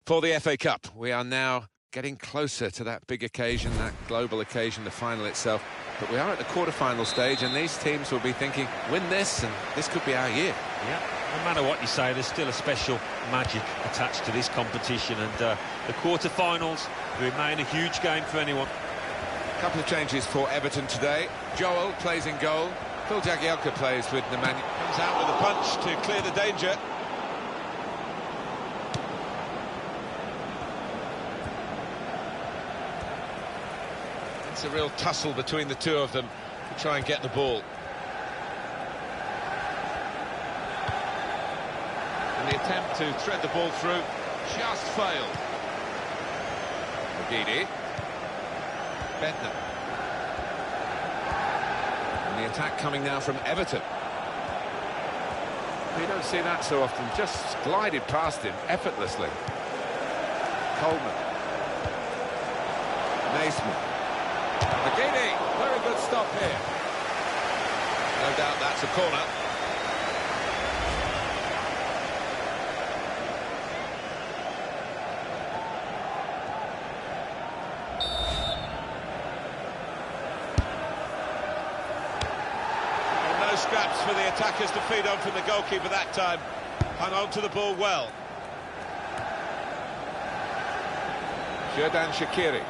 For the FA Cup, we are now getting closer to that big occasion, that global occasion, the final itself. But we are at the quarter-final stage, and these teams will be thinking, win this, and this could be our year. Yeah, no matter what you say, there's still a special magic attached to this competition, and the quarter-finals remain a huge game for anyone. A couple of changes for Everton today. Joel plays in goal. Phil Jagielka plays with Nemanja. Comes out with a punch to clear the danger. It's a real tussle between the two of them to try and get the ball. And the attempt to thread the ball through just failed. Magidi. Bednar. And the attack coming now from Everton. You don't see that so often. Just glided past him effortlessly. Coleman. Naismith. Magidi, very good stop here. No doubt that's a corner. And no scraps for the attackers to feed on from the goalkeeper that time. Hung on to the ball well. Xherdan Shaqiri.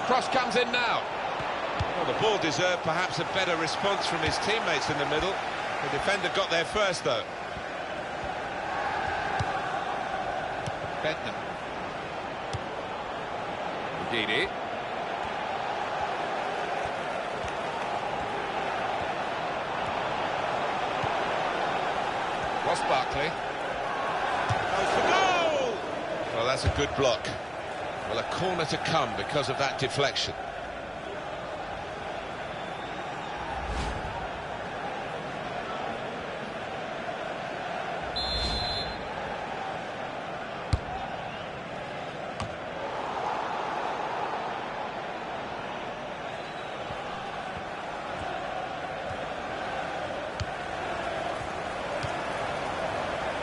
Cross comes in now. Well, the ball deserved perhaps a better response from his teammates in the middle. The defender got there first, though. Bednar. Magidi. Ross Barkley. Goes for goal! Well, that's a good block. Well, a corner to come because of that deflection.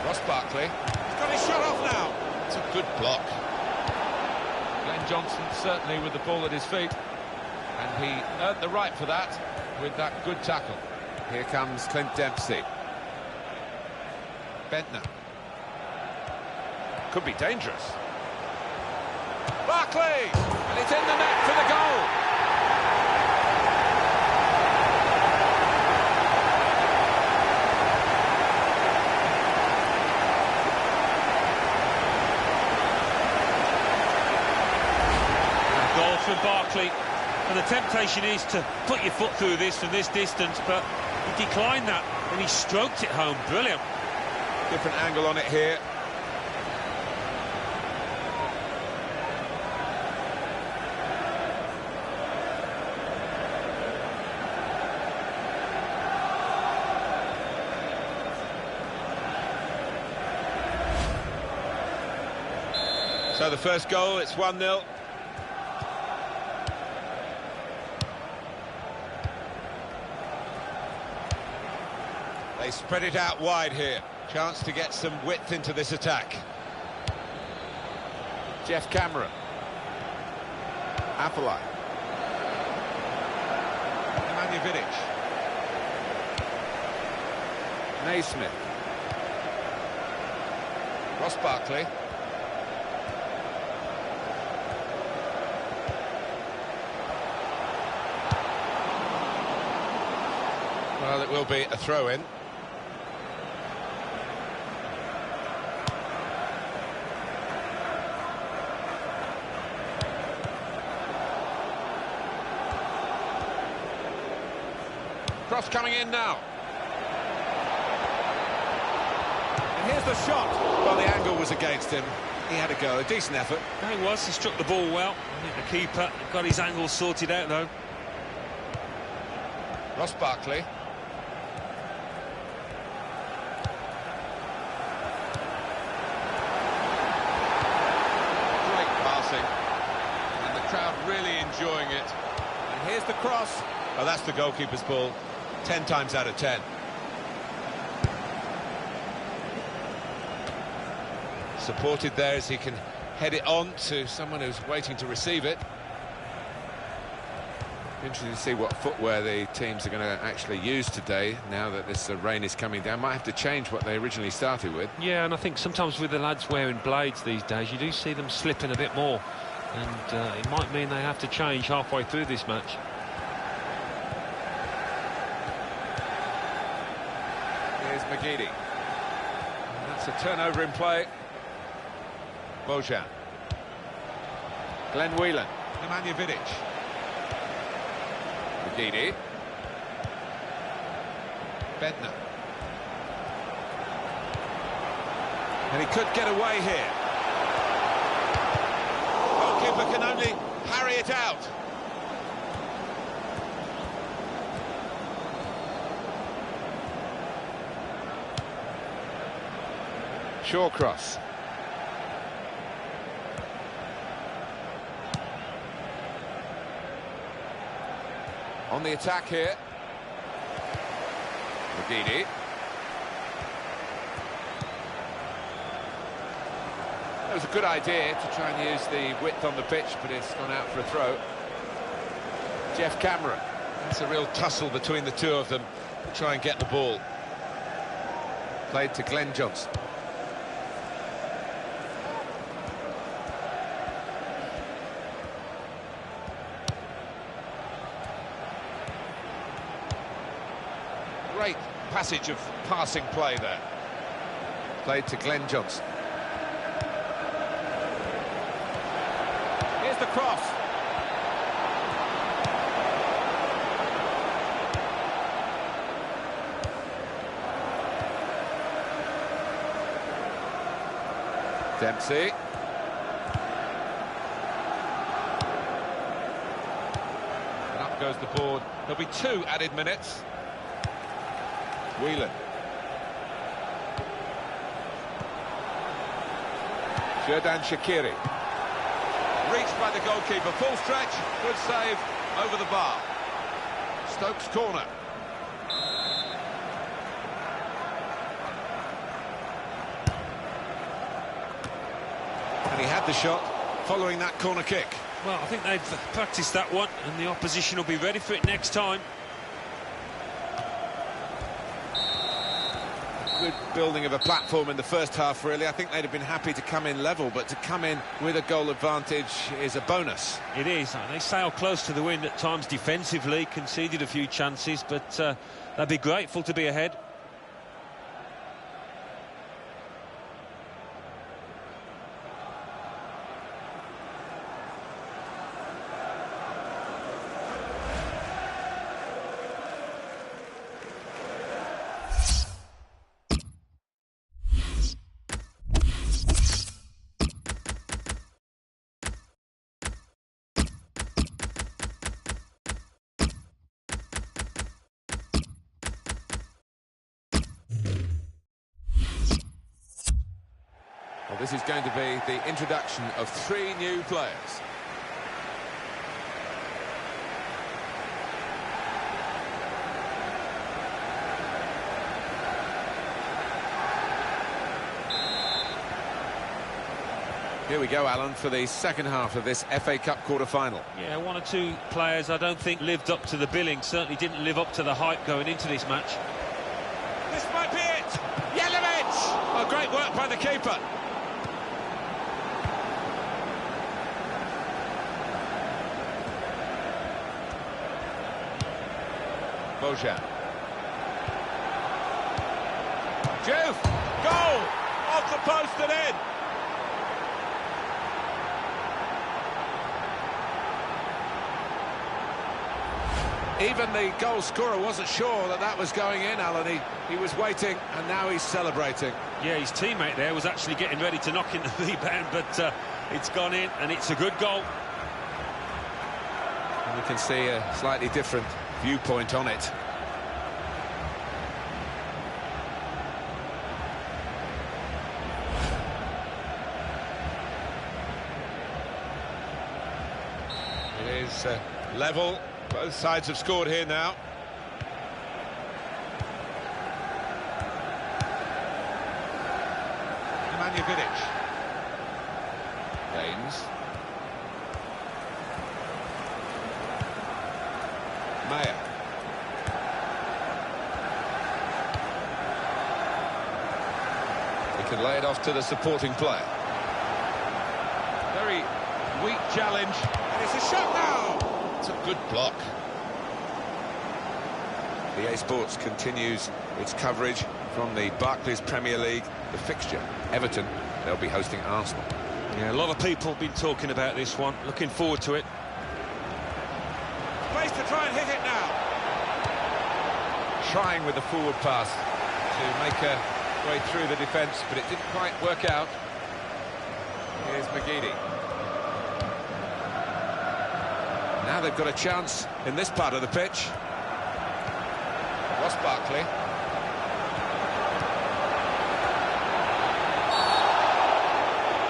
Ross Barkley. He's got his shot off now. It's a good block. Johnson certainly with the ball at his feet, and he earned the right for that with that good tackle. Here comes Clint Dempsey. Bednar. Could be dangerous. Barkley! And it's in the net for the goal. From Barkley, and the temptation is to put your foot through this from this distance, but he declined that and he stroked it home. Brilliant. Different angle on it here. So the first goal, it's 1-0. They spread it out wide here. Chance to get some width into this attack. Jeff Cameron. Afellay. Nemanja Vidic. Naismith. Ross Barkley. Well, it will be a throw-in. Cross coming in now. And here's the shot. Well, the angle was against him. He had a go, a decent effort. No, he was. He struck the ball well. I think the keeper got his angle sorted out, though. Ross Barkley. Great passing. And the crowd really enjoying it. And here's the cross. Oh, that's the goalkeeper's ball. 10 times out of 10. Supported there as he can head it on to someone who's waiting to receive it. Interesting to see what footwear the teams are going to actually use today, now that this rain is coming down. Might have to change what they originally started with. Yeah, and I think sometimes with the lads wearing blades these days, you do see them slipping a bit more. And it might mean they have to change halfway through this match. Here's McGeady. That's a turnover in play. Bojan. Glenn Whelan. Nemanja Vidic. McGeady. Bednar. And he could get away here. Goalkeeper can only parry it out. Shawcross. On the attack here. McGeady. That was a good idea to try and use the width on the pitch, but it's gone out for a throw. Jeff Cameron. It's a real tussle between the two of them to try and get the ball. Played to Glenn Johnson. Great passage of passing play there. Played to Glenn Johnson. Here's the cross. Dempsey. And up goes the board. There'll be 2 added minutes. Whelan. Xherdan Shaqiri. Reached by the goalkeeper. Full stretch. Good save over the bar. Stokes corner. And he had the shot following that corner kick. Well, I think they've practiced that one, and the opposition will be ready for it next time. Good building of a platform in the first half, really. I think they'd have been happy to come in level, but to come in with a goal advantage is a bonus. It is. They sail close to the wind at times defensively, conceded a few chances, but they'd be grateful to be ahead. Well, this is going to be the introduction of 3 new players. Here we go, Alan, for the second half of this FA Cup quarter-final. Yeah, 1 or 2 players I don't think lived up to the billing, certainly didn't live up to the hype going into this match. This might be it! Jelavic! Oh, great work by the keeper. Bojan. Juve! Goal! Off the post and in! Even the goal scorer wasn't sure that that was going in, Alan. He was waiting, and now he's celebrating. Yeah, his teammate there was actually getting ready to knock in the rebound, but it's gone in, and it's a good goal. And we can see a slightly different viewpoint on it. It is level. Both sides have scored here now. Nemanja Vidic. Baines. Maya. He can lay it off to the supporting player. Very weak challenge. And it's a shot now! It's a good block. The EA Sports continues its coverage from the Barclays Premier League, the fixture. Everton, they'll be hosting Arsenal. Yeah, a lot of people have been talking about this one. Looking forward to it. Place to try and hit it now. Trying with the forward pass to make a way through the defence, but it didn't quite work out. Here's McGeady. Now they've got a chance in this part of the pitch. Ross Barkley.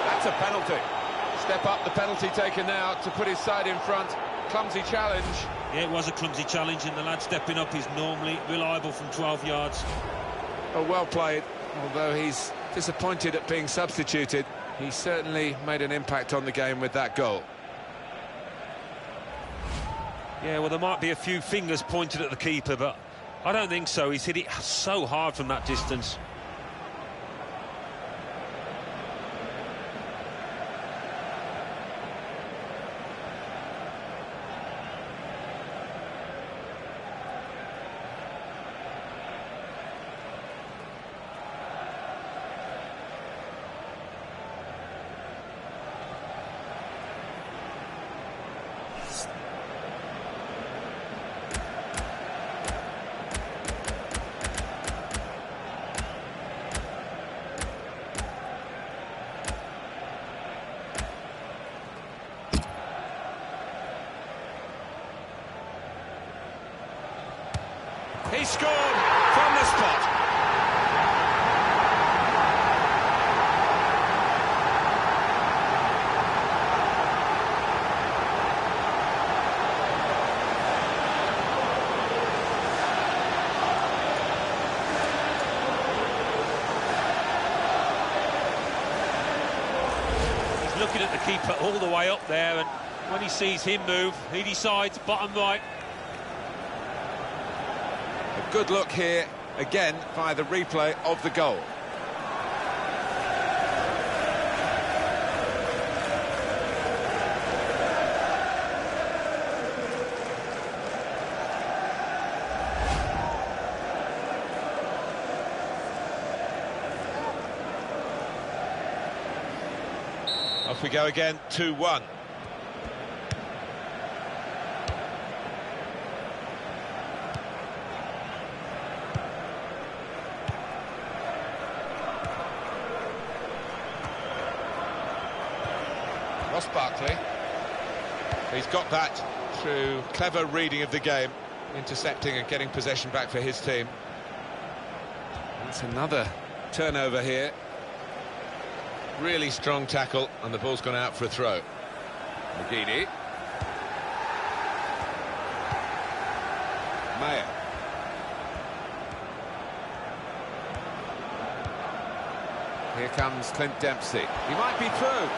That's a penalty. Step up, the penalty taken now to put his side in front. Clumsy challenge. Yeah, it was a clumsy challenge, and the lad stepping up is normally reliable from 12 yards. Oh, well played. Although he's disappointed at being substituted, he certainly made an impact on the game with that goal. Yeah, well, there might be a few fingers pointed at the keeper, but I don't think so. He's hit it so hard from that distance. He scored from the spot. He's looking at the keeper all the way up there, and when he sees him move, he decides bottom right. Good look here, again, via the replay of the goal. Off we go again, 2-1. Ross Barkley. He's got that through clever reading of the game, intercepting and getting possession back for his team. That's another turnover here. Really strong tackle, and the ball's gone out for a throw. McGeady. Maya. Here comes Clint Dempsey. He might be through.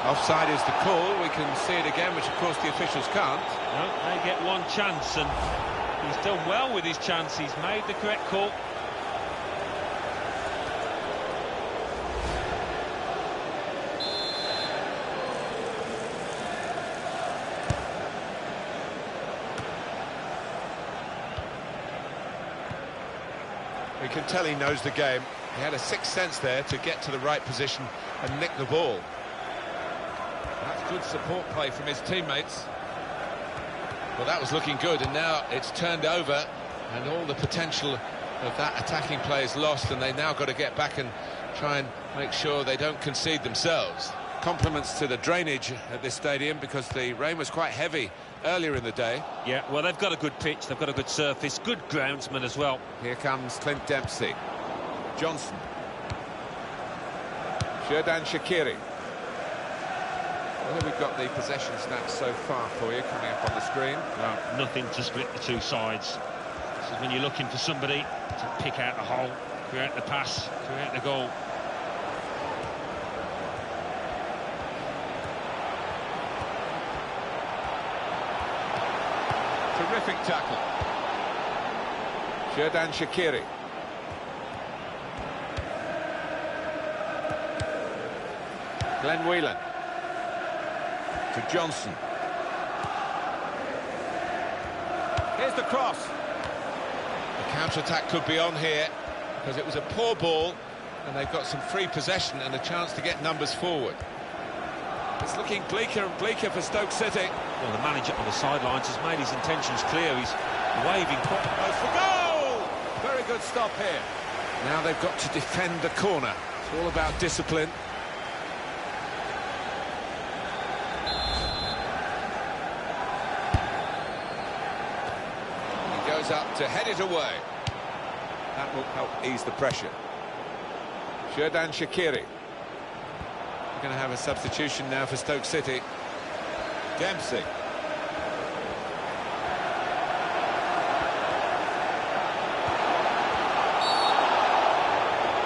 Offside is the call. We can see it again, which of course the officials can't. No, they get one chance, and he's done well with his chance. He's made the correct call. We can tell he knows the game. He had a sixth sense there to get to the right position and nick the ball. That's good support play from his teammates. Well, that was looking good, and now it's turned over, and all the potential of that attacking play is lost, and they now got to get back and try and make sure they don't concede themselves. Compliments to the drainage at this stadium, because the rain was quite heavy earlier in the day. Yeah, well, they've got a good pitch, they've got a good surface, good groundsman as well. Here comes Clint Dempsey. Johnson. Xherdan Shaqiri. What have we got the possession stats so far for you coming up on the screen? Well, nothing to split the two sides. This is when you're looking for somebody to pick out the hole, create the pass, create the goal. Terrific tackle. Xherdan Shaqiri. Glenn Whelan. To Johnson. Here's the cross. The counter-attack could be on here because it was a poor ball and they've got some free possession and a chance to get numbers forward. It's looking bleaker and bleaker for Stoke City. Well, the manager on the sidelines has made his intentions clear. He's waving. Goes for goal! Very good stop here. Now they've got to defend the corner. It's all about discipline. He goes up to head it away. That will help ease the pressure. Xherdan Shaqiri. We're going to have a substitution now for Stoke City. Dempsey.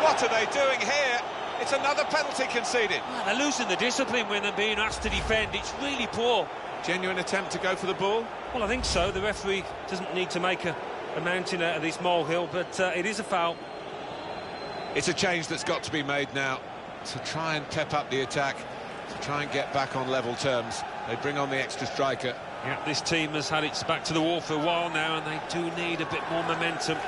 What are they doing here? It's another penalty conceded. Well, they're losing the discipline when they're being asked to defend. It's really poor. Genuine attempt to go for the ball? Well, I think so. The referee doesn't need to make a mountain out of this molehill, but it is a foul. It's a change that's got to be made now to try and pep up the attack, to try and get back on level terms. They bring on the extra striker. Yeah, this team has had its back to the wall for a while now, and they do need a bit more momentum.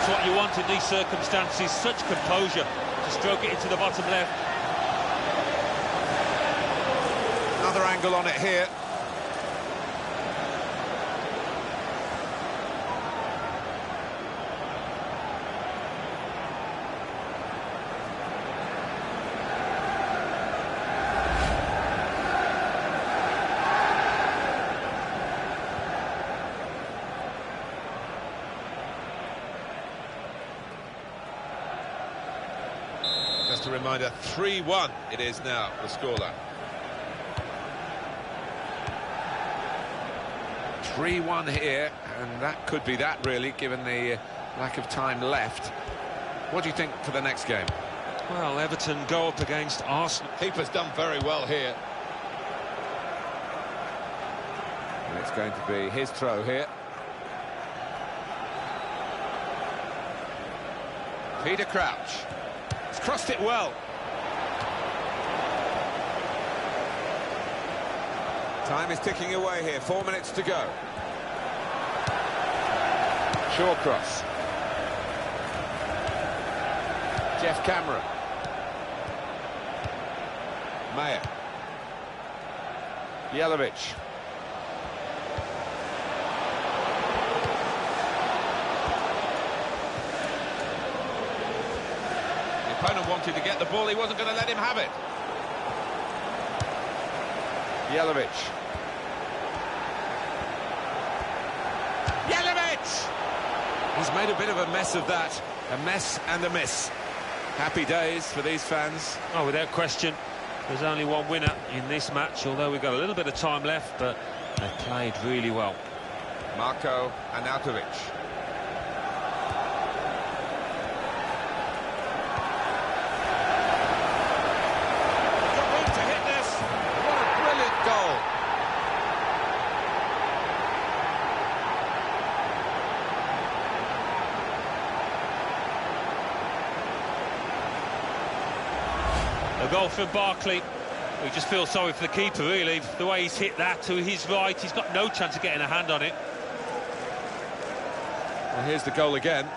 What you want in these circumstances, such composure to stroke it into the bottom left. Another angle on it here. Just a reminder, 3-1 it is now, the scoreline. 3-1 here, and that could be that, really, given the lack of time left. What do you think for the next game? Well, Everton go up against Arsenal. Keeper's done very well here. And it's going to be his throw here. Peter Crouch. He's crossed it well. Time is ticking away here, 4 minutes to go. Shawcross. Jeff Cameron. Mayer. Jelavic. The opponent wanted to get the ball, he wasn't going to let him have it. Jelavic. He's made a bit of a mess of that. A mess and a miss. Happy days for these fans. Oh, without question, there's only one winner in this match, although we've got a little bit of time left, but they've played really well. Marko Arnautovic. Got room to hit this. What a brilliant goal. A goal from Barkley. We just feel sorry for the keeper, really. The way he's hit that to his right, he's got no chance of getting a hand on it. Well, here's the goal again.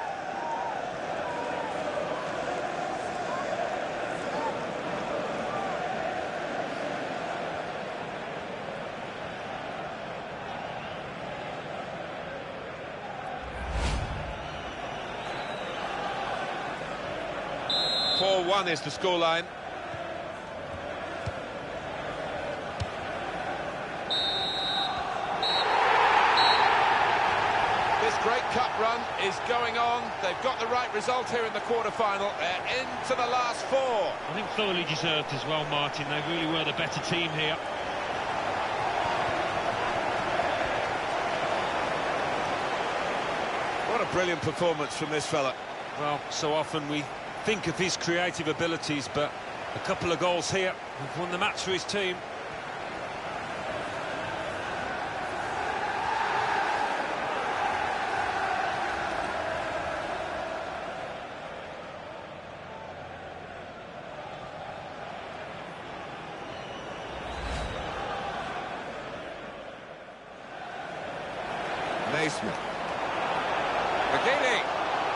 4-1 is the scoreline. This great cup run is going on. They've got the right result here in the quarter-final. They're into the last four. I think thoroughly deserved as well, Martin. They really were the better team here. What a brilliant performance from this fella. Well, so often we think of his creative abilities, but a couple of goals here have won the match for his team. Naismith. McGeady.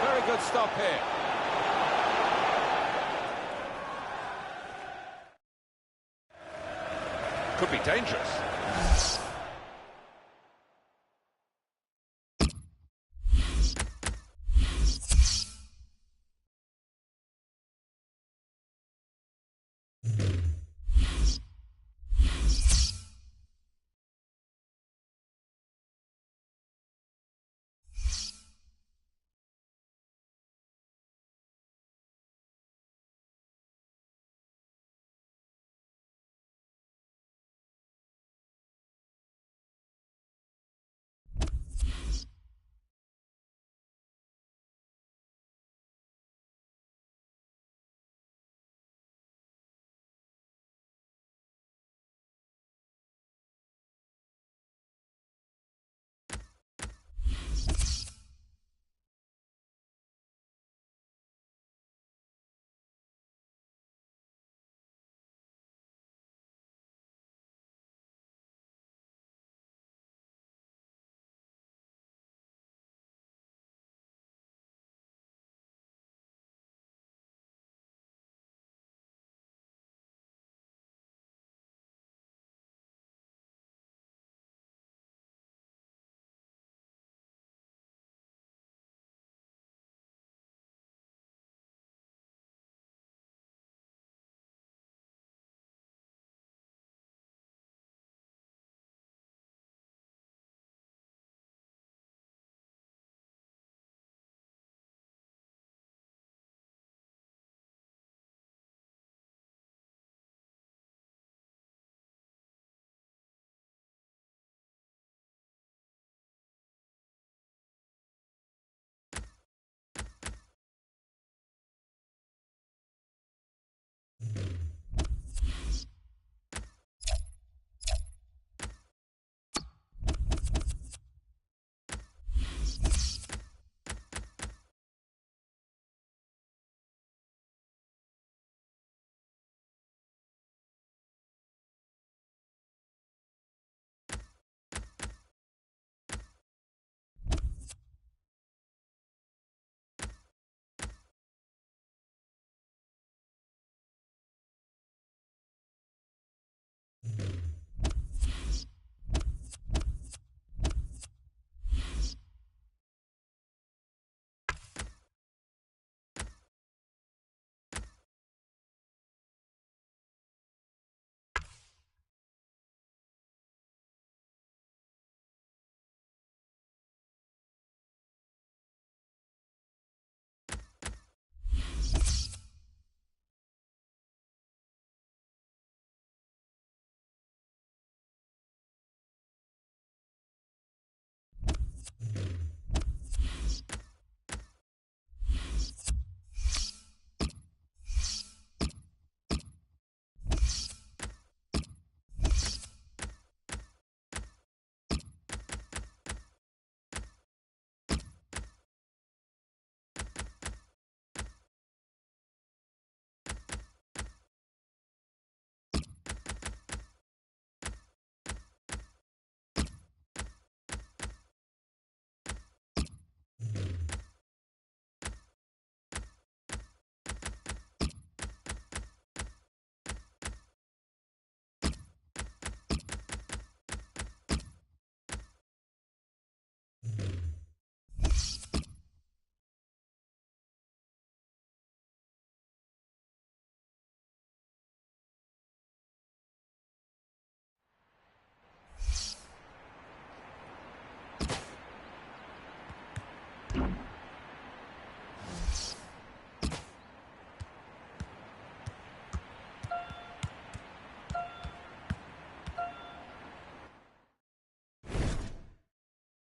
Very good stop here. Could be dangerous.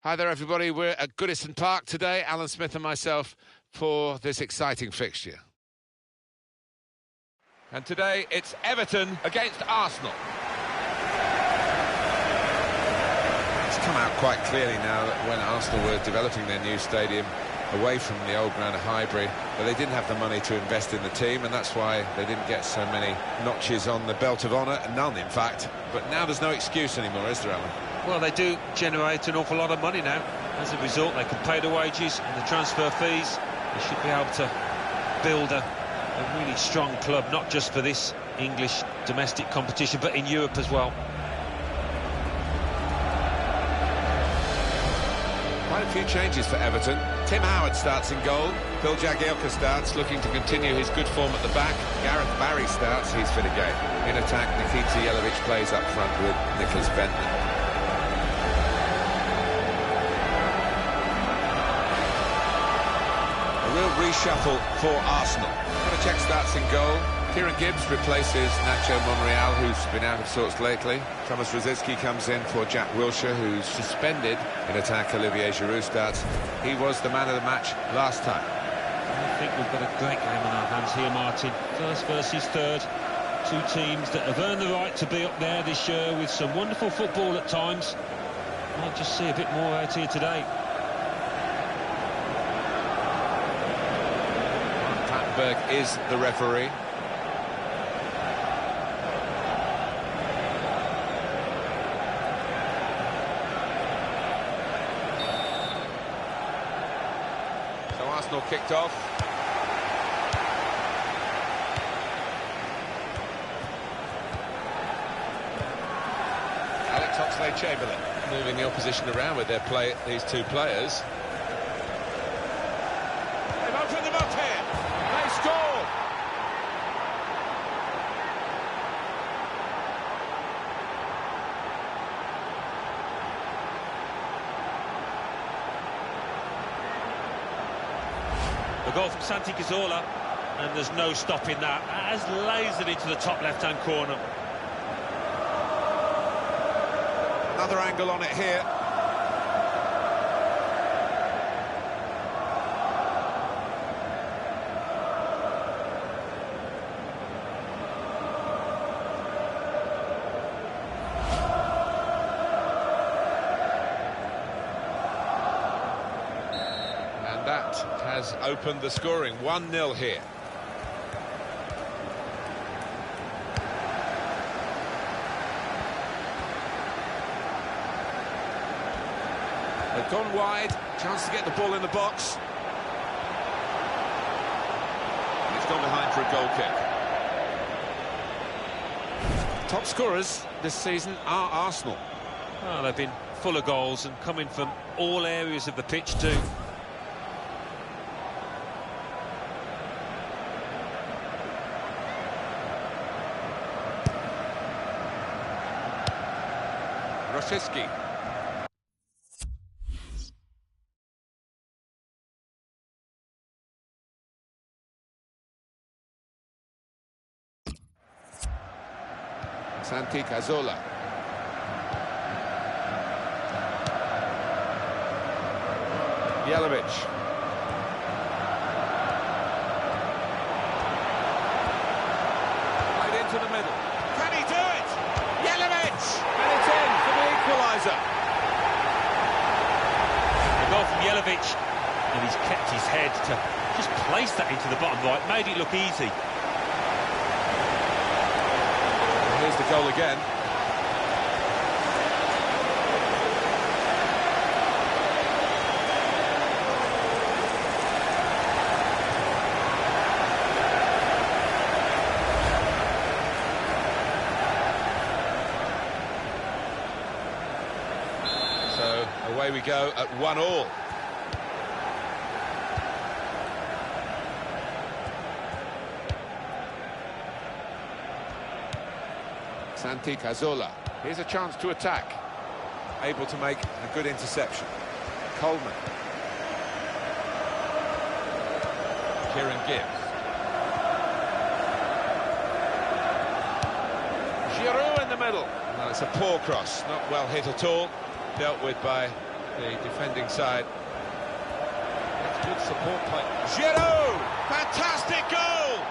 Hi there, everybody. We're at Goodison Park today, Alan Smith and myself, for this exciting fixture. And today it's Everton against Arsenal. It's come out quite clearly now that when Arsenal were developing their new stadium away from the old ground of Highbury, but they didn't have the money to invest in the team, and that's why they didn't get so many notches on the belt of honour, none in fact. But now there's no excuse anymore, is there, Alan? Well, they do generate an awful lot of money now. As a result, they can pay the wages and the transfer fees. They should be able to build a really strong club, not just for this English domestic competition, but in Europe as well. Quite a few changes for Everton. Tim Howard starts in goal. Phil Jagielka starts, looking to continue his good form at the back. Gareth Barry starts, he's fit again. In attack, Nikita Jelavic plays up front with Nicholas Bentner. A real reshuffle for Arsenal. Konachek starts in goal. Kieran Gibbs replaces Nacho Monreal, who's been out of sorts lately. Thomas Rosicky comes in for Jack Wilshere, who's suspended. In attack, Olivier Giroud starts. He was the man of the match last time. I think we've got a great game on our hands here, Martin. First versus third. Two teams that have earned the right to be up there this year with some wonderful football at times. Might just see a bit more out here today. Mark Plattenberg is the referee. Arsenal kicked off. Alex Oxlade-Chamberlain moving the opposition around with their play, these two players. They've opened them up here. They score. A goal from Santi Cazorla, and there's no stopping that. Has lasered into the top left-hand corner. Another angle on it here. That has opened the scoring. 1-0 here. They've gone wide. Chance to get the ball in the box. And it's gone behind for a goal kick. Top scorers this season are Arsenal. Well, they've been full of goals and coming from all areas of the pitch too. Rosicky. Santi Cazorla. Jelavic. Right into the middle. Can he do it? Jelavic! And it's in for the equaliser. A goal from Jelavic, and he's kept his head to just place that into the bottom right, made it look easy. And here's the goal again. So away we go at 1-1. Santi Cazorla. Here's a chance to attack. Able to make a good interception. Coleman. Kieran Gibbs. Giroud in the middle. No, it's a poor cross, not well hit at all. Dealt with by the defending side. That's good support play. Giroud! Fantastic goal!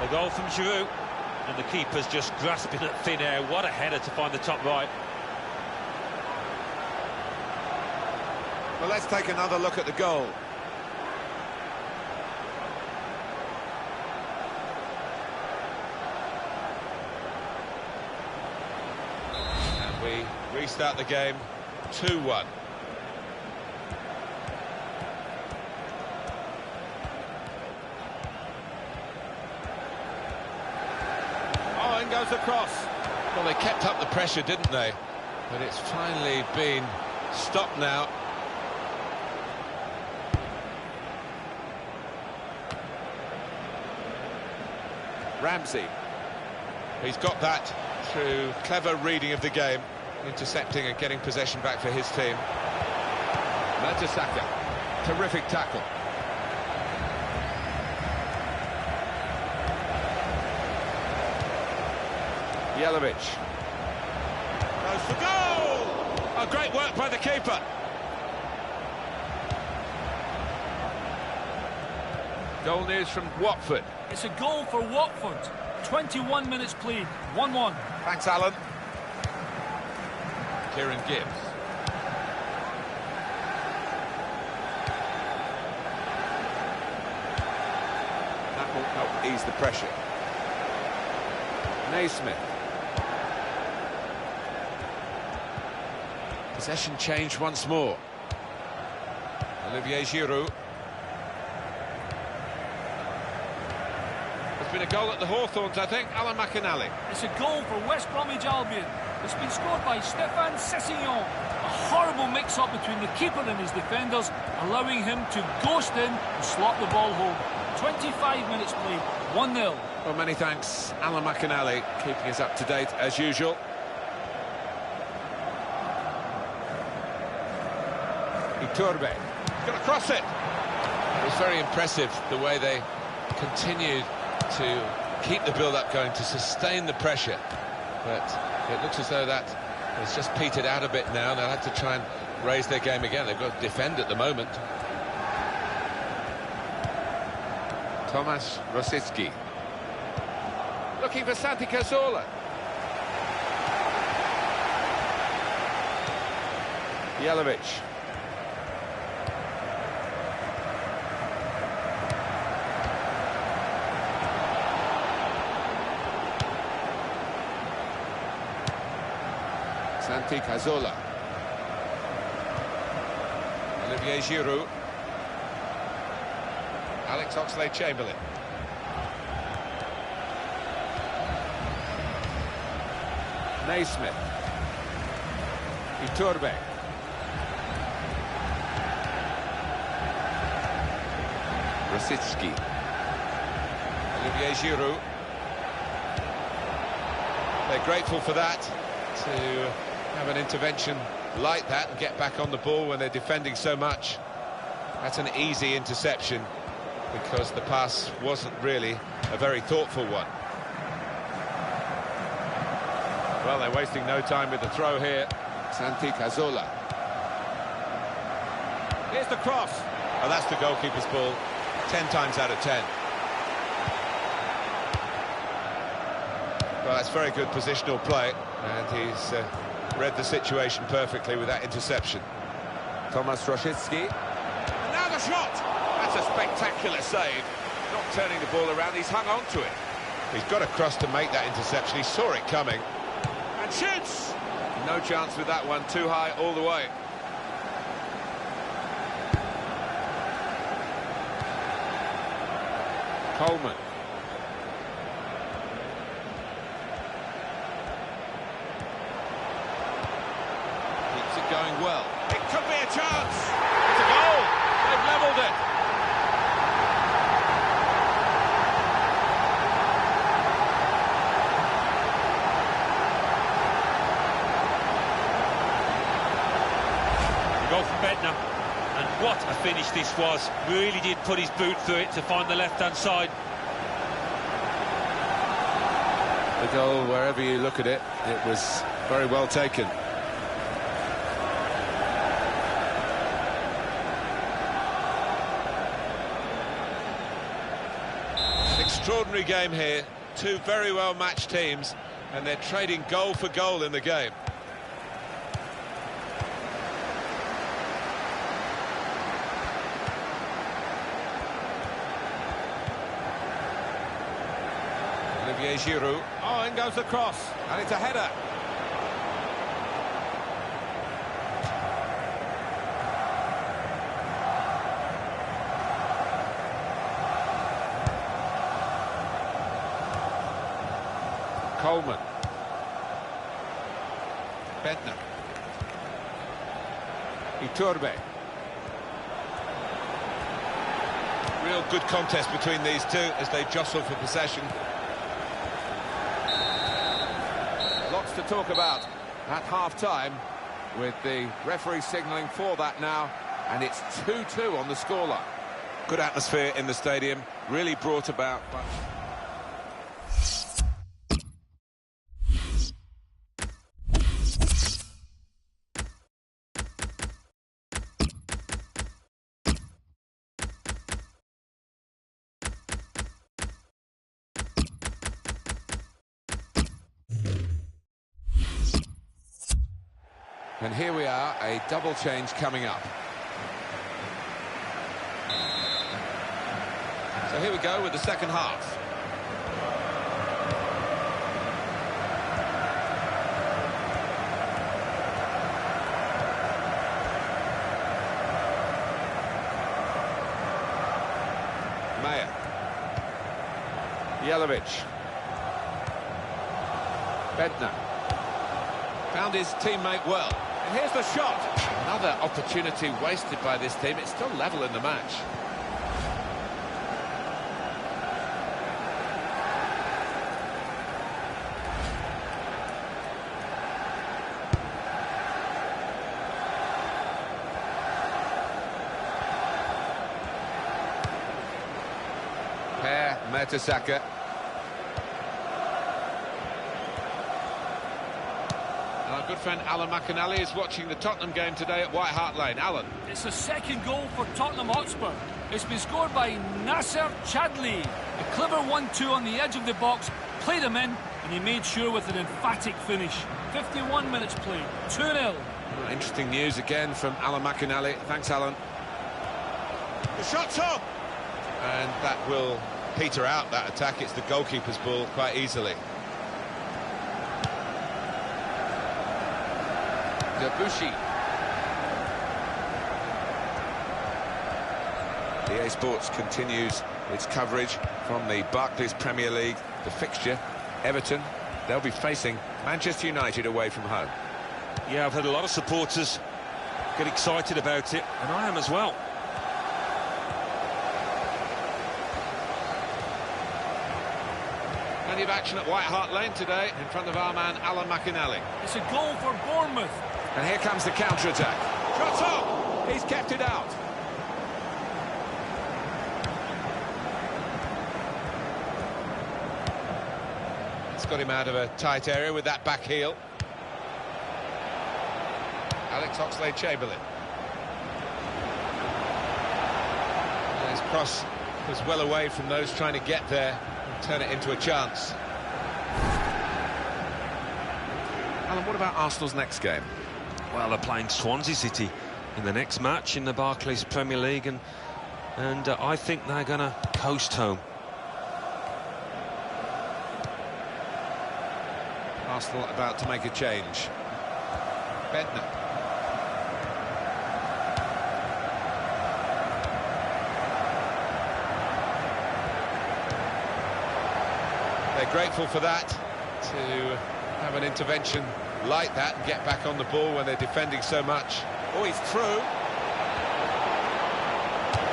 The goal from Giroud, and the keeper's just grasping at thin air. What a header to find the top right. Well, let's take another look at the goal. And we restart the game 2-1. Oh, in goes the cross. Well, they kept up the pressure, didn't they? But it's finally been stopped now. Ramsey. He's got that through clever reading of the game, intercepting and getting possession back for his team. Mertesacker, terrific tackle. Jelavic. Goes for goal! Oh, great work by the keeper. Goal news from Watford. It's a goal for Watford. 21 minutes played, 1-1. Thanks, Alan. Kieran Gibbs. That will help ease the pressure. Naismith. Possession change once more. Olivier Giroud. There's been a goal at the Hawthorns, I think. Alan McInally. It's a goal for West Bromwich Albion. It's been scored by Stéphane Sessegnon. A horrible mix-up between the keeper and his defenders, allowing him to ghost in and slot the ball home. 25 minutes played, 1-0. Well, many thanks, Alan McInally, keeping us up to date as usual. Iturbe. He's going to cross it. It was very impressive the way they continued to keep the build-up going, to sustain the pressure. But it looks as though that has just petered out a bit now. They'll have to try and raise their game again. They've got to defend at the moment. Tomasz Rosicki. Looking for Santi Cazorla. Jelavic. Santi Cazorla. Olivier Giroud. Alex Oxlade-Chamberlain. Naismith. Iturbe. Rosicki. Olivier Giroud. They're grateful for that, to have an intervention like that and get back on the ball when they're defending so much. That's an easy interception because the pass wasn't really a very thoughtful one. Well, they're wasting no time with the throw here. Santi Cazorla. Here's the cross. Oh, that's the goalkeeper's ball. 10 times out of 10. Well, that's very good positional play, and he's read the situation perfectly with that interception. Tomasz Rosicki. And now the shot! That's a spectacular save. Not turning the ball around, he's hung on to it. He's got across to make that interception, he saw it coming. And shoots! No chance with that one, too high all the way. Coleman. Keeps it going well. It could be a chance. It's a goal. They've levelled it. The goal from Bednar. And what a finish this was. Really did put his boot through it to find the left-hand side. The goal, wherever you look at it, it was very well taken. Extraordinary game here. Two very well matched teams, and they're trading goal for goal in the game. Olivier Giroud. Oh, in goes the cross, and it's a header. Coleman. Bentner. Iturbe. Real good contest between these two as they jostle for possession. Lots to talk about at half-time, with the referee signalling for that now, and it's 2-2 on the scoreline. Good atmosphere in the stadium, really brought about by... And here we are, a double change coming up. So here we go with the second half. Maya. Jelavic. Bednar. Found his teammate well. And here's the shot. Another opportunity wasted by this team. It's still level in the match. Per Mertesacker. Our good friend Alan McInally is watching the Tottenham game today at White Hart Lane. Alan. It's a second goal for Tottenham Hotspur. It's been scored by Nasser Chadli. A clever 1-2 on the edge of the box, played him in, and he made sure with an emphatic finish. 51 minutes played, 2-0. Interesting news again from Alan McInally. Thanks, Alan. The shot's up! And that will peter out that attack. It's the goalkeeper's ball quite easily. Debuchy. EA Sports continues its coverage from the Barclays Premier League. The fixture, Everton, they'll be facing Manchester United away from home. Yeah, I've had a lot of supporters get excited about it, and I am as well. Plenty of action at White Hart Lane today in front of our man Alan McInally. It's a goal for Bournemouth. And here comes the counter-attack. Shot up! He's kept it out. It's got him out of a tight area with that back heel. Alex Oxlade-Chamberlain. His cross was well away from those trying to get there and turn it into a chance. Alan, what about Arsenal's next game? Well, they're playing Swansea City in the next match in the Barclays Premier League, and I think they're going to coast home. Arsenal about to make a change. Bentner. They're grateful for that, to have an intervention like that and get back on the ball when they're defending so much. Oh, he's through.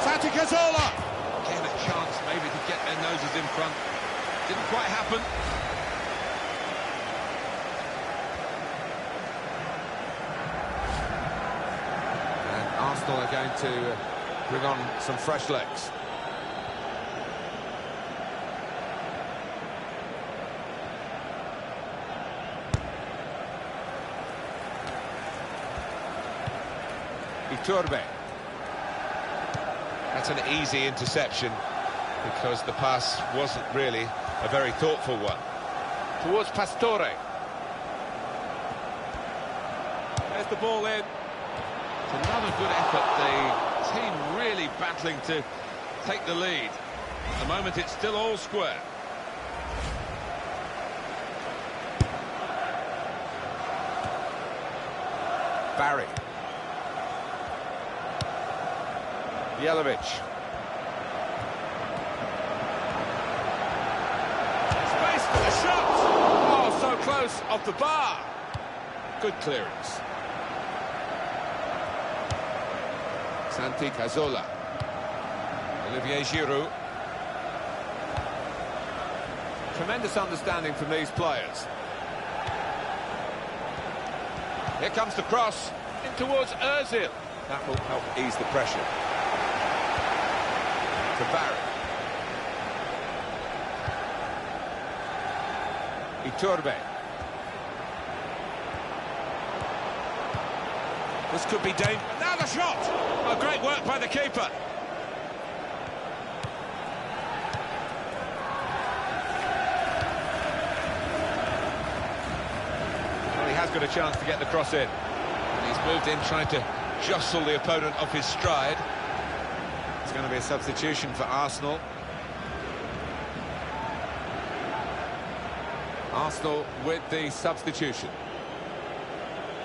Santi Cazorla! Again, a chance maybe to get their noses in front. Didn't quite happen. And Arsenal are going to bring on some fresh legs. Iturbe. That's an easy interception because the pass wasn't really a very thoughtful one. Towards Pastore. There's the ball in. It's another good effort. The team really battling to take the lead. At the moment, it's still all square. Barry. Jelavic. Space for the shot! Oh, so close, off the bar. Good clearance. Santi Cazorla. Olivier Giroud. Tremendous understanding from these players. Here comes the cross in towards Ozil. That will help ease the pressure. To Barry. Iturbe. This could be dangerous. Now the shot! Oh, great work by the keeper. Well, he has got a chance to get the cross in. And he's moved in trying to jostle the opponent off his stride. It's going to be a substitution for Arsenal. Arsenal with the substitution.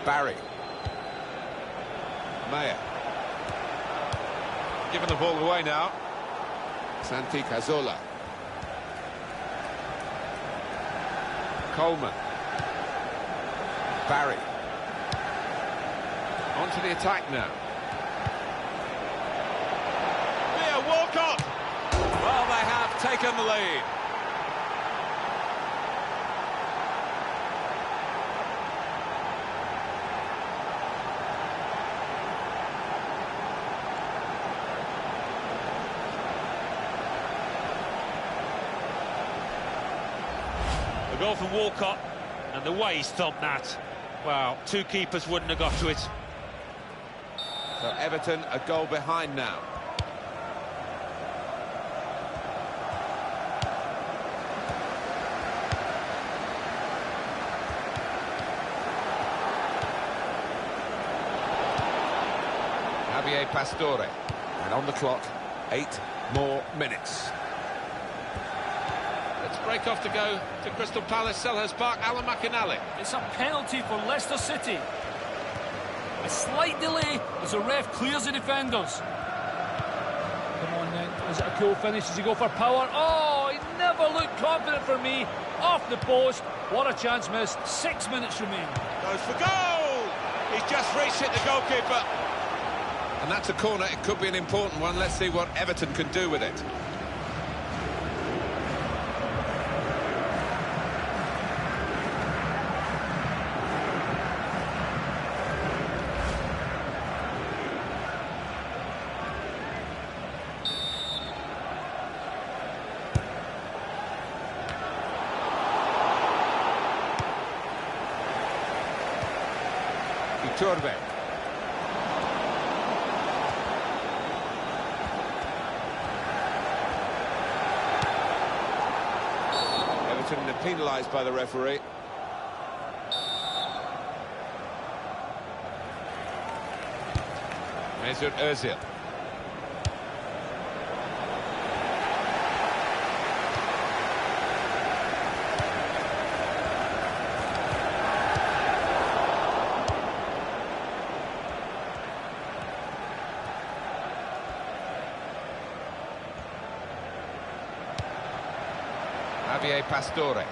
Barry. Maya. Giving the ball away now. Santi Cazorla. Coleman. Barry. On to the attack now. Walcott! Well, they have taken the lead. The goal from Walcott, and the way he stomped that. Wow, two keepers wouldn't have got to it. So Everton a goal behind now. Javier Pastore. And on the clock, 8 more minutes. Let's break off to go to Crystal Palace, Selhurst Park. Alan McInally. It's a penalty for Leicester City. A slight delay as the ref clears the defenders. Come on then, is it a cool finish? Does he go for power? Oh, he never looked confident for me. Off the post. What a chance missed. 6 minutes remain. Goes for goal! He's just reached it, the goalkeeper. And that's a corner. It could be an important one. Let's see what Everton can do with it. Iturbe. Everton penalised by the referee. Mesut Ozil. Javier Pastore.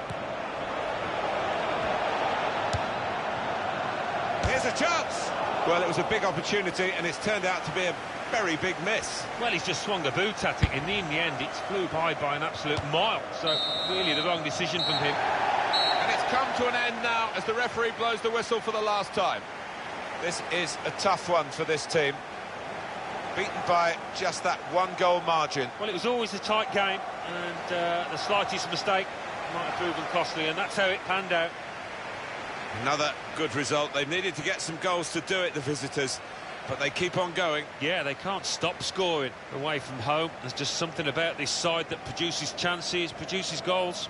Here's a chance. Well, it was a big opportunity, and it's turned out to be a very big miss. Well, he's just swung a boot at it, and in the end, it flew by an absolute mile. So, really, the wrong decision from him. And it's come to an end now as the referee blows the whistle for the last time. This is a tough one for this team. Beaten by just that 1-goal margin. Well, it was always a tight game, and the slightest mistake might have proven costly, and that's how it panned out. Another good result. They needed to get some goals to do it, the visitors. but they keep on going. Yeah, they can't stop scoring away from home. There's just something about this side that produces chances, produces goals.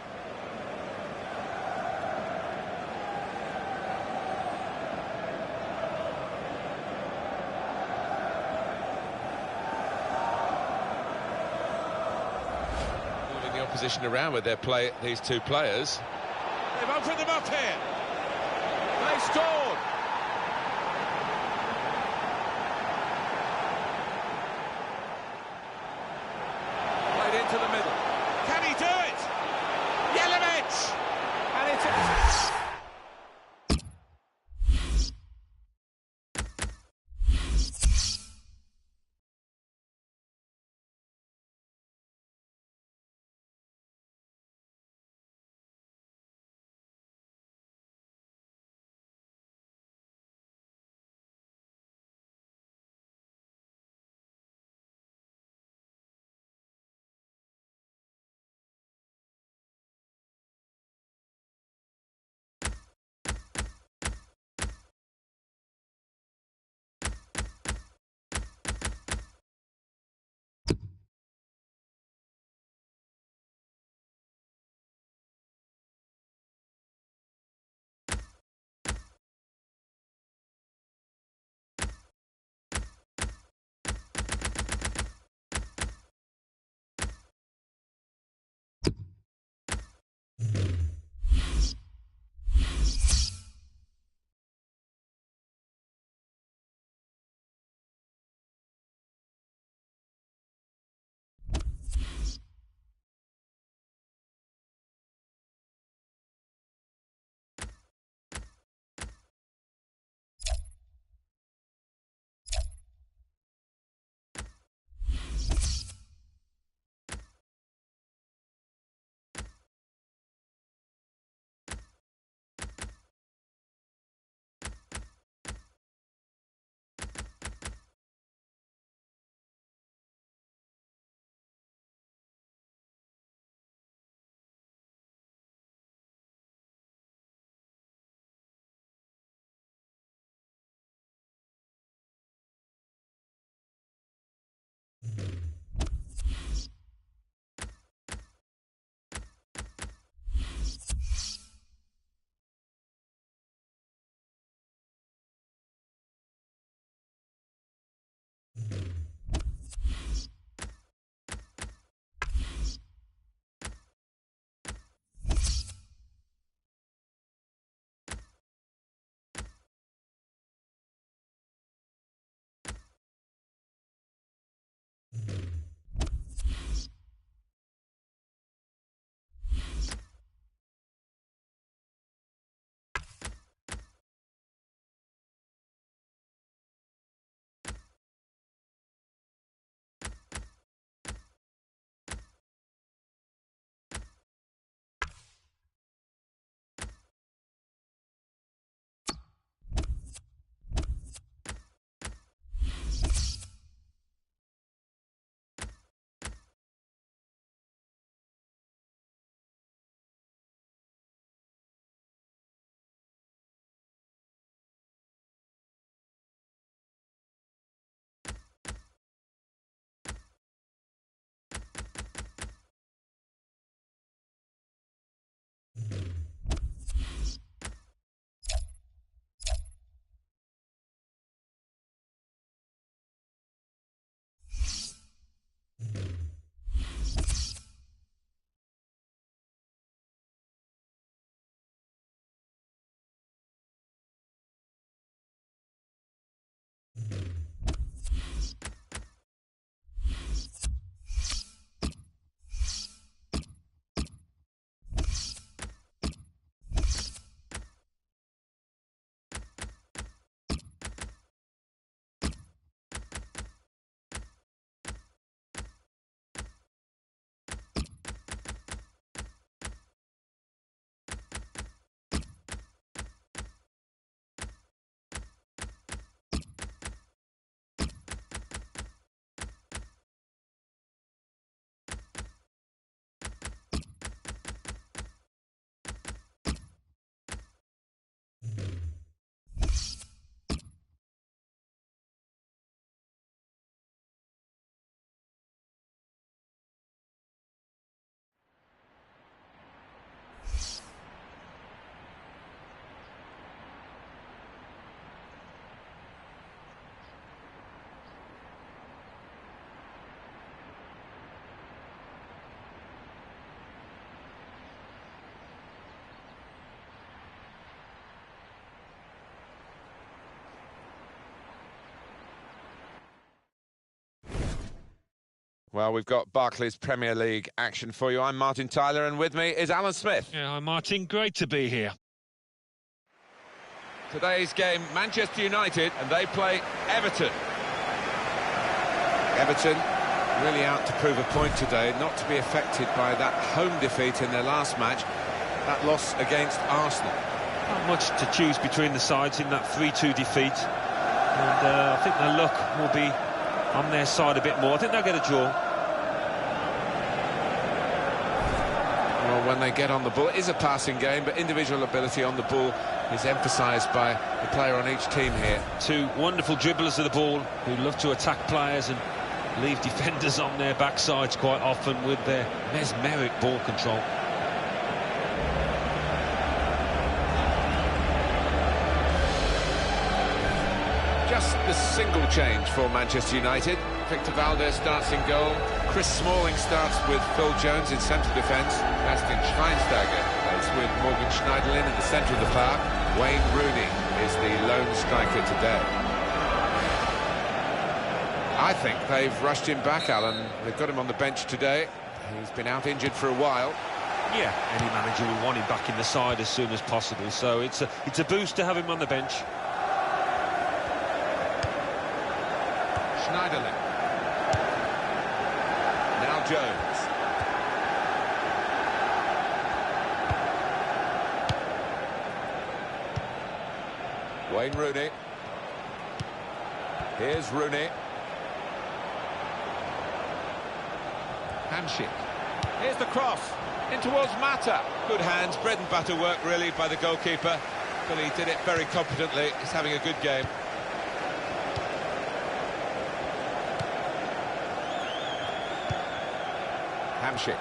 Moving the opposition around with these two players. They've opened them up here. They scored. Played into the middle. Can he do it? Yelovich! And it's... Well, we've got Barclays Premier League action for you. I'm Martin Tyler, and with me is Alan Smith. Yeah, hi Martin, great to be here. Today's game, Manchester United, and they play Everton. Everton really out to prove a point today, not to be affected by that home defeat in their last match, that loss against Arsenal. Not much to choose between the sides in that 3-2 defeat. And I think the luck will be on their side a bit more. I think they'll get a draw. Well, when they get on the ball, it is a passing game, but individual ability on the ball is emphasised by the player on each team here. Two wonderful dribblers of the ball who love to attack players and leave defenders on their backsides quite often with their mesmeric ball control. Just the single change for Manchester United. Victor Valdez starts in goal. Chris Smalling starts with Phil Jones in central defence. Bastian Schweinsteiger plays with Morgan Schneiderlin in the centre of the park. Wayne Rooney is the lone striker today. I think they've rushed him back, Alan. They've got him on the bench today. He's been out injured for a while. Yeah, any manager will want him back in the side as soon as possible, so it's a boost to have him on the bench. Schneiderlin. Now Jones. Wayne Rooney. Here's Rooney. Hamsik. Here's the cross. In towards Mata. Good hands, bread and butter work really by the goalkeeper. But he did it very competently. He's having a good game. Hamsik.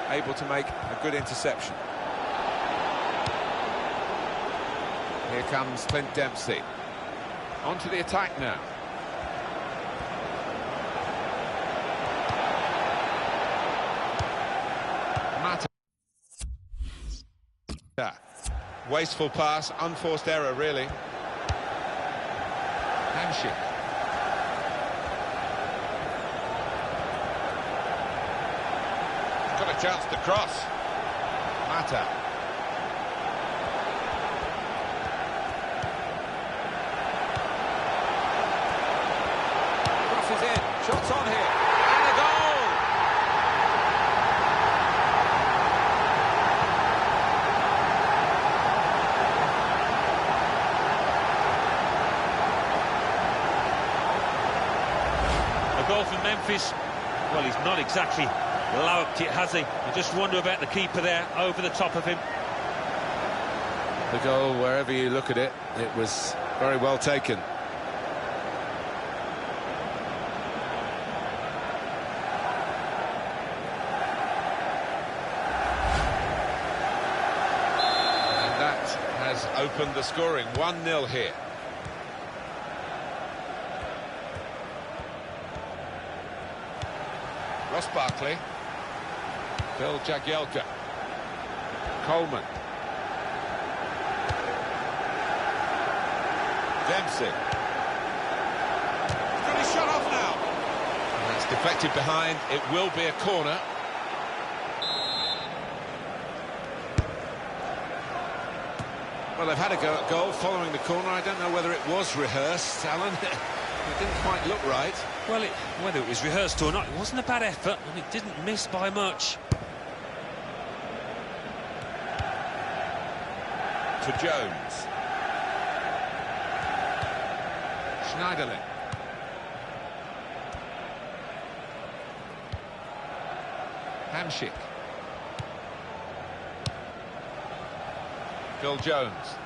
Able to make a good interception. Here comes Clint Dempsey. On to the attack now. Mata. Wasteful pass, unforced error really. Hamsik. Got a chance to cross. Mata. Crosses in. Shots on here. And a goal! A goal from Memphis. Well, he's not exactly louped it, has he? You just wonder about the keeper there, over the top of him. The goal, wherever you look at it, it was very well taken. And that has opened the scoring. 1-0 here. Ross Barkley. Phil Jagielka. Coleman. Dempsey. He's got his shot off now. And that's deflected behind. It will be a corner. Well, they've had a go at goal following the corner. I don't know whether it was rehearsed, Alan. It didn't quite look right. Well, whether it was rehearsed or not, it wasn't a bad effort, and it didn't miss by much. To Jones. Schneiderlin. Hamsik. Phil Jones.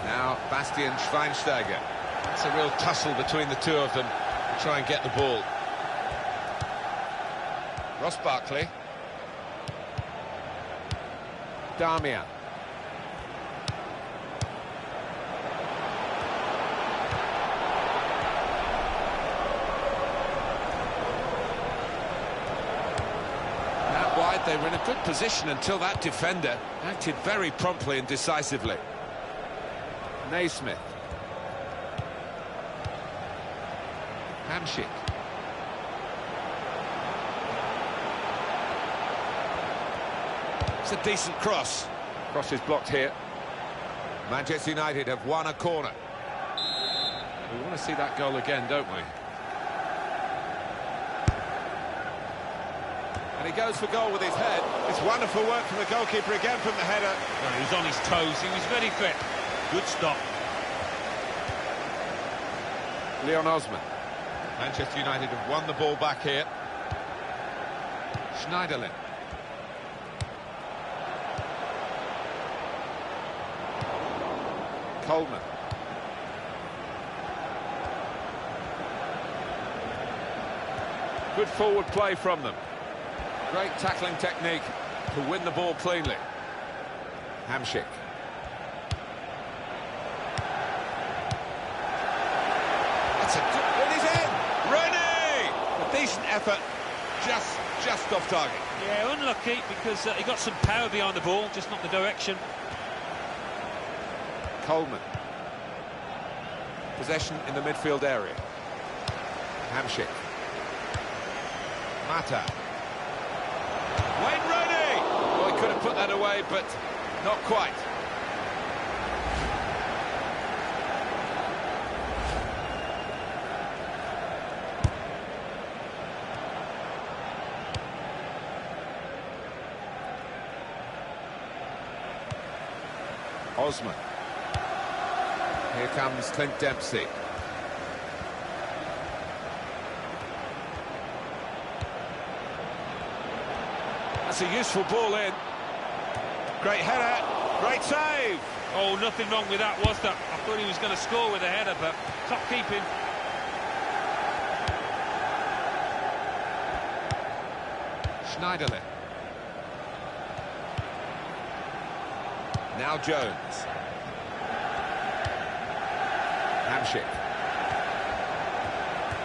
Now Bastian Schweinsteiger. It's a real tussle between the two of them to try and get the ball. Ross Barkley. Darmian. Out wide, they were in a good position until that defender acted very promptly and decisively. Naismith. Hamsik. It's a decent cross. Cross is blocked here. Manchester United have won a corner. We want to see that goal again, don't we? And he goes for goal with his head. It's wonderful work from the goalkeeper again from the header. Well, he was on his toes, he was very fit. Good stop. Leon Osman. Manchester United have won the ball back here. Schneiderlin. Coleman. Good forward play from them. Great tackling technique to win the ball cleanly. Hamsik. That's a good... It is in! Rooney! A decent effort, just off target. Yeah, unlucky because he got some power behind the ball, just not the direction. Coleman. Possession in the midfield area. Hamsik. Mata. Wayne Rooney! Oh, he could have put that away, but not quite. Osman. Here comes Clint Dempsey. That's a useful ball in. Great header, great save. Oh, nothing wrong with that, was there? I thought he was going to score with a header, but top keeping. Schneiderlin. Now Jones. Hamsik.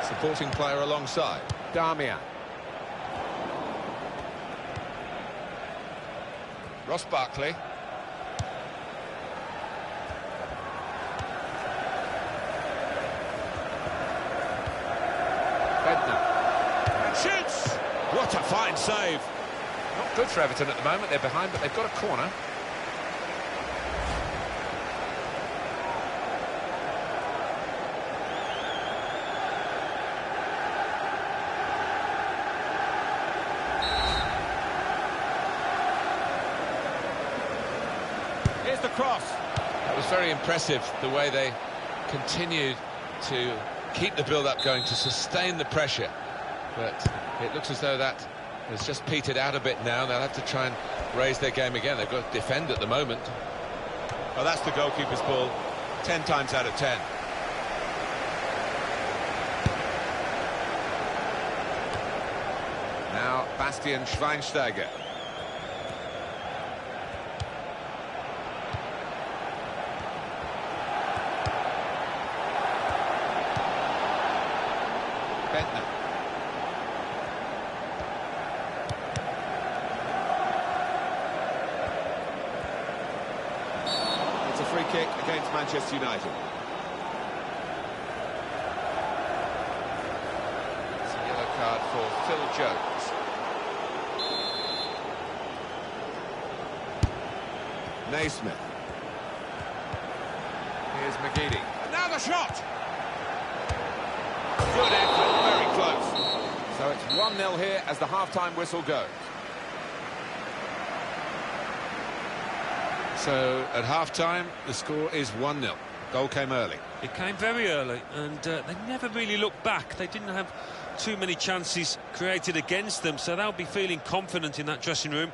Supporting player alongside. Darmian. Ross Barkley. Bednar. And shoots! What a fine save. Not good for Everton at the moment. They're behind, but they've got a corner. Here's the cross. That was very impressive, the way they continued to keep the build-up going, to sustain the pressure. But it looks as though that has just petered out a bit now. They'll have to try and raise their game again. They've got to defend at the moment. Well, that's the goalkeeper's ball, 10 times out of 10. Now, Bastian Schweinsteiger. Bednar. It's a free kick against Manchester United. It's a yellow card for Phil Jones. Naismith. Here's McGeady. And now the shot! Good effort, very close. So it's 1-0 here as the half-time whistle goes. So at half-time, the score is 1-0. Goal came early. It came very early, and they never really looked back. They didn't have too many chances created against them, so they'll be feeling confident in that dressing room.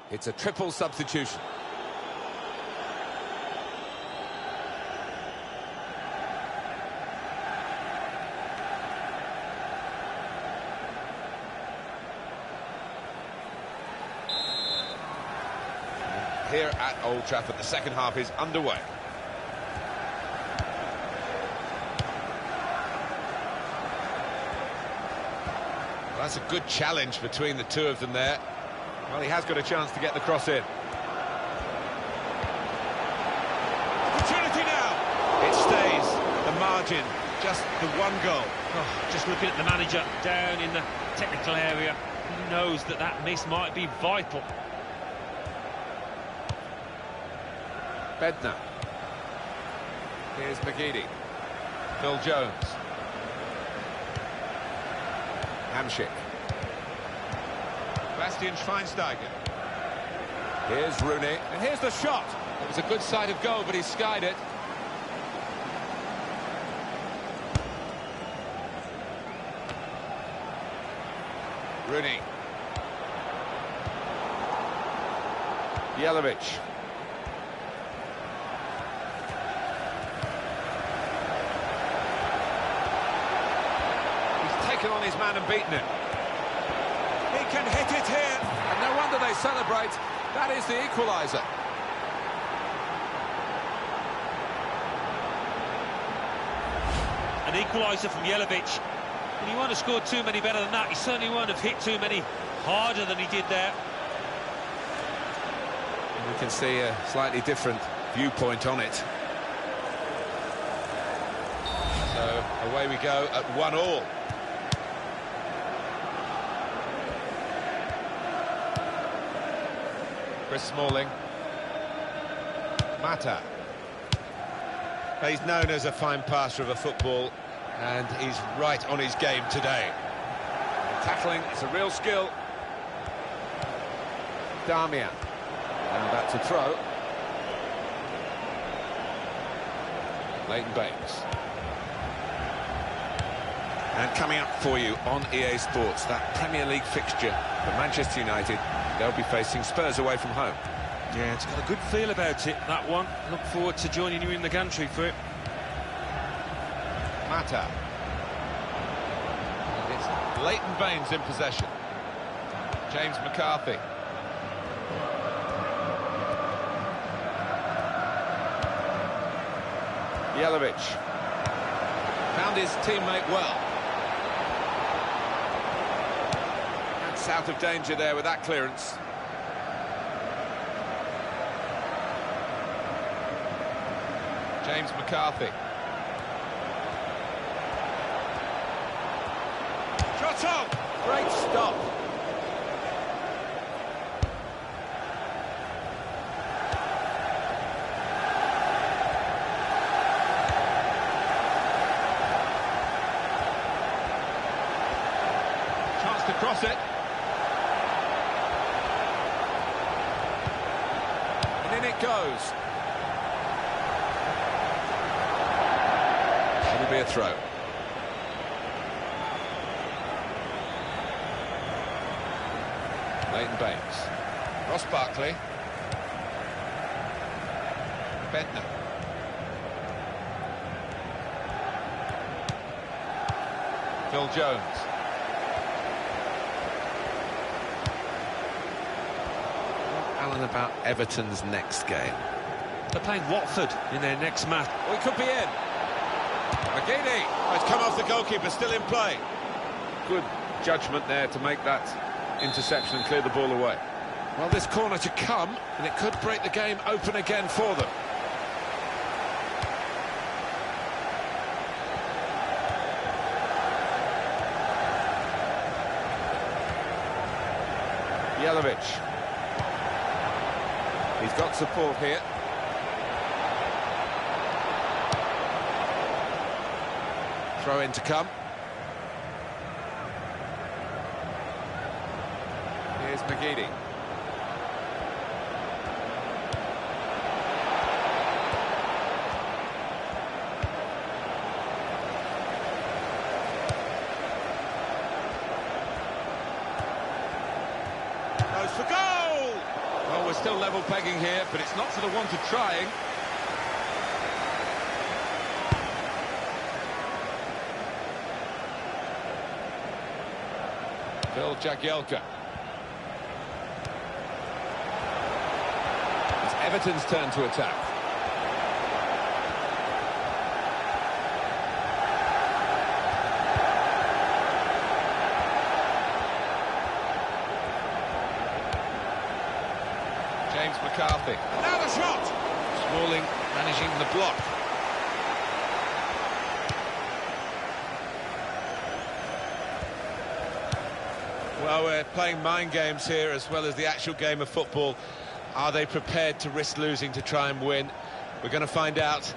It's a triple substitution. Here at Old Trafford, the second half is underway. Well, that's a good challenge between the two of them there. Well, he has got a chance to get the cross in. Opportunity now! It stays. The margin, just the one goal. Oh, just looking at the manager down in the technical area, he knows that that miss might be vital. Bednar. Here's McGeady. Phil Jones. Hamsik. Bastian Schweinsteiger. Here's Rooney. And here's the shot. It was a good sight of goal, but he skied it. Rooney. Jelavic. Taken on his man and beaten him. He can hit it here, and no wonder they celebrate. That is the equaliser. An equaliser from Jelavic. And he won't have scored too many better than that. He certainly won't have hit too many harder than he did there. We can see a slightly different viewpoint on it. So away we go at 1-1. Chris Smalling. Mata. He's known as a fine passer of a football, and he's right on his game today. Tackling is a real skill. Damian. And that's a throw. Leighton Baines. And coming up for you on EA Sports, that Premier League fixture for Manchester United. They'll be facing Spurs away from home. Yeah, it's got a good feel about it, that one. Look forward to joining you in the gantry for it. Mata. And it's Leighton Baines in possession. James McCarthy. Jelavic. Found his teammate well. That's out of danger there with that clearance. James McCarthy. Shot on! Great stop. Chance to cross it. And in it goes. It'll be a throw. Leighton Baines. Ross Barkley. Bednar. Phil Jones. Alan, about Everton's next game. They're playing Watford in their next match. Oh, he could be in. McGeady. Oh, it's come off the goalkeeper, still in play. Good judgment there to make that interception and clear the ball away. Well, this corner to come, and it could break the game open again for them. Jelavic. He's got support here. Throw in to come. Here's McGeady. Goes for goal! Well, we're still level pegging here, but it's not for the want of trying. Phil Jagielka. It's Everton's turn to attack. James McCarthy. And now the shot! Smalling managing the block. Well, we're playing mind games here as well as the actual game of football. Are they prepared to risk losing to try and win? We're going to find out.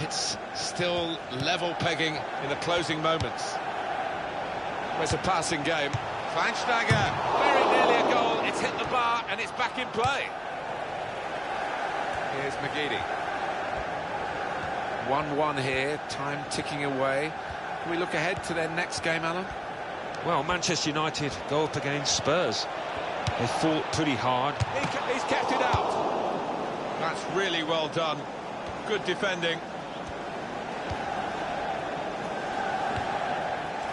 It's still level pegging in the closing moments. It's a passing game. Schweinsteiger, very nearly a goal. It's hit the bar and it's back in play. Here's McGeady. 1-1 here, time ticking away. Can we look ahead to their next game, Alan? Well, Manchester United go up against Spurs. They fought pretty hard. He's kept it out. That's really well done. Good defending.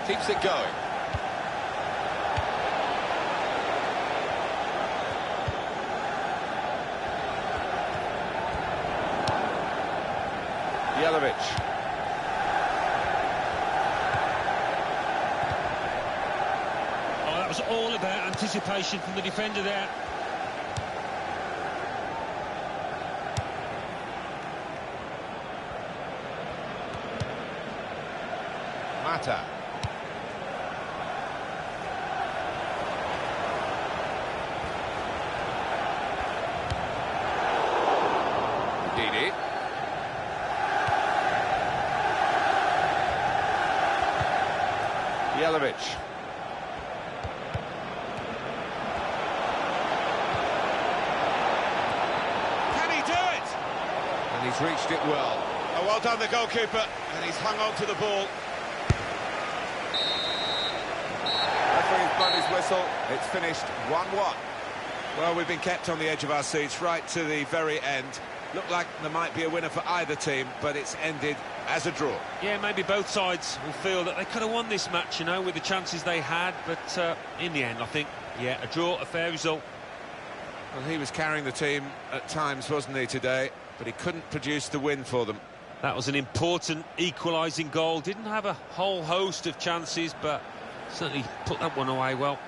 Keeps it going. Yelovich. Oh, that was all about anticipation from the defender there. Mata. Didi. Yelovich. Can he do it? And he's reached it well. Oh, well done, the goalkeeper. And he's hung on to the ball. Referee's blown his whistle. It's finished 1-1. Well, we've been kept on the edge of our seats right to the very end. Looked like there might be a winner for either team, but it's ended as a draw. Yeah, maybe both sides will feel that they could have won this match, you know, with the chances they had, but in the end, I think, yeah, a draw, a fair result. Well, he was carrying the team at times, wasn't he, today? But he couldn't produce the win for them. That was an important equalising goal. Didn't have a whole host of chances, but certainly put that one away well.